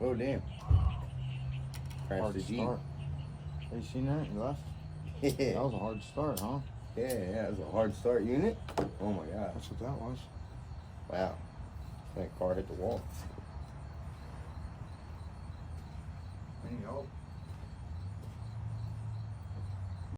Oh, damn. Crashed Hard the Jeep. start. Have you seen that? You left? Yeah. That was a hard start, huh? Yeah, it was a hard start unit. Oh my gosh. That's what that was. Wow. That car hit the wall. There you go.